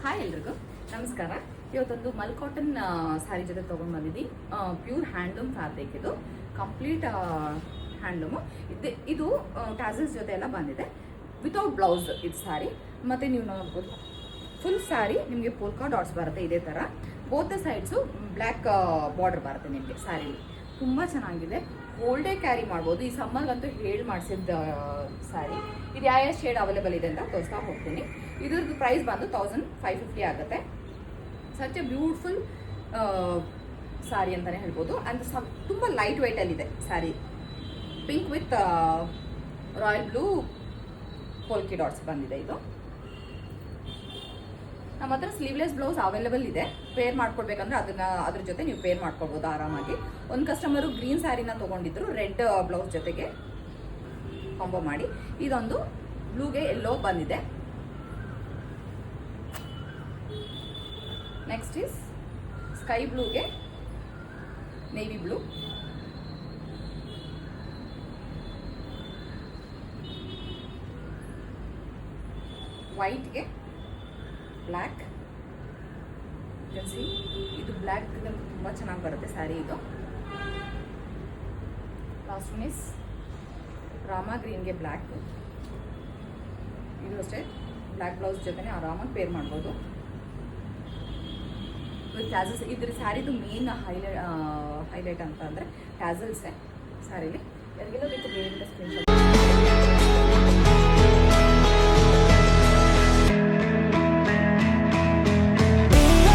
Hi ಎಲ್ರಿಗೂ ನಮಸ್ಕಾರ. ಇವತ್ತೊಂದು ಮಲ್ ಕಾಟನ್ ಸ್ಯಾರಿ ಜೊತೆ ತೊಗೊಂಡು ಬಂದಿದ್ದೀನಿ. ಪ್ಯೂರ್ ಹ್ಯಾಂಡ್ಲೂಮ್ ಫ್ಯಾಬ್ರಿಕ್, ಇದು ಕಂಪ್ಲೀಟ್ ಹ್ಯಾಂಡ್ಲೂಮು. ಇದು ಟ್ಯಾಸಲ್ಸ್ ಜೊತೆ ಎಲ್ಲ ಬಂದಿದೆ, ವಿತೌಟ್ ಬ್ಲೌಸ್ ಇದು ಸ್ಯಾರಿ. ಮತ್ತು ನೀವು ನೋಡ್ಬೋದು ಫುಲ್ ಸ್ಯಾರಿ ನಿಮಗೆ ಪೋಲ್ಕಾ ಡಾಟ್ಸ್ ಬರುತ್ತೆ ಇದೇ ಥರ. ಬೋತ್ ಸೈಡ್ಸು ಬ್ಲ್ಯಾಕ್ ಬಾರ್ಡರ್ ಬರುತ್ತೆ ನಿಮಗೆ ಸ್ಯಾರಿಲಿ. ತುಂಬ ಚೆನ್ನಾಗಿದೆ, ಹೋಲ್ ಡೇ ಕ್ಯಾರಿ ಮಾಡ್ಬೋದು. ಈ ಸಮ್ಮರ್ಗಂತೂ ಹೇಳಿ ಮಾಡಿಸಿದ ಸ್ಯಾರಿ. ಇದು ಯಾವ ಶೇಡ್ ಅವೈಲೇಬಲ್ ಇದೆ ಅಂತ ತೋರಿಸ್ತಾ ಹೋಗ್ತೀನಿ. ಇದ್ರದ್ದು ಪ್ರೈಸ್ ಬಂದು 1550 ಆಗುತ್ತೆ. ಸಚ್ ಎ ಬ್ಯೂಟಿಫುಲ್ ಸ್ಯಾರಿ ಅಂತಲೇ ಹೇಳ್ಬೋದು. ಆ್ಯಂಡ್ ತುಂಬ ಲೈಟ್ ವೆಯ್ಟಲ್ಲಿದೆ sari. Pink with royal blue polka dots ಬಂದಿದೆ ಇದು. ನಮ್ಮ ಹತ್ರ ಸ್ಲೀವ್ಲೆಸ್ ಬ್ಲೌಸ್ ಅವೈಲೇಬಲ್ ಇದೆ. ಪೇರ್ ಮಾಡ್ಕೊಡ್ಬೇಕಂದ್ರೆ ಅದ್ರ ಜೊತೆ ನೀವು ಪೇರ್ ಮಾಡ್ಕೊಳ್ಬೋದು ಆರಾಮಾಗಿ. ಒಂದು ಕಸ್ಟಮರು ಗ್ರೀನ್ ಸ್ಯಾರಿನ ತೊಗೊಂಡಿದ್ರು ರೆಡ್ ಬ್ಲೌಸ್ ಜೊತೆಗೆ ಕಾಂಬೋ ಮಾಡಿ. ಇದೊಂದು ಬ್ಲೂಗೆ ಎಲ್ಲೋ ಬಂದಿದೆ. ನೆಕ್ಸ್ಟ್ ಈಸ್ ಸ್ಕೈ ಬ್ಲೂಗೆ ನೇವಿ ಬ್ಲೂ, ವೈಟ್ಗೆ ಬ್ಲ್ಯಾಕ್. ಇದು ಬ್ಲ್ಯಾಕ್ ತುಂಬ ಚೆನ್ನಾಗಿ ಬರುತ್ತೆ ಸ್ಯಾರಿ ಇದು. ಲಾಸ್ಟ್ ಒನ್ ಇಸ್ ರಾಮಾ ಗ್ರೀನ್ಗೆ ಬ್ಲ್ಯಾಕ್. ಇದು ಅಷ್ಟೇ ಬ್ಲ್ಯಾಕ್ ಬ್ಲೌಸ್ ಜೊತೆ ಆರಾಮಾಗಿ ಪೇರ್ ಮಾಡ್ಬೋದು ವಿತ್ ಟ್ಯಾಸಲ್ಸ್. ಇದ್ರ ಸ್ಯಾರಿದು ಮೇನ್ ಹೈಲೈಟ್ ಅಂತ ಅಂದರೆ ಟ್ಯಾಸಲ್ಸೇ ಸ್ಯಾರಿಲಿ. ಯಾರಿಗೆಲ್ಲ ಬೇಕು ಬೇರೆ ಸ್ಕ್ರೀನ್ಶಾಟ್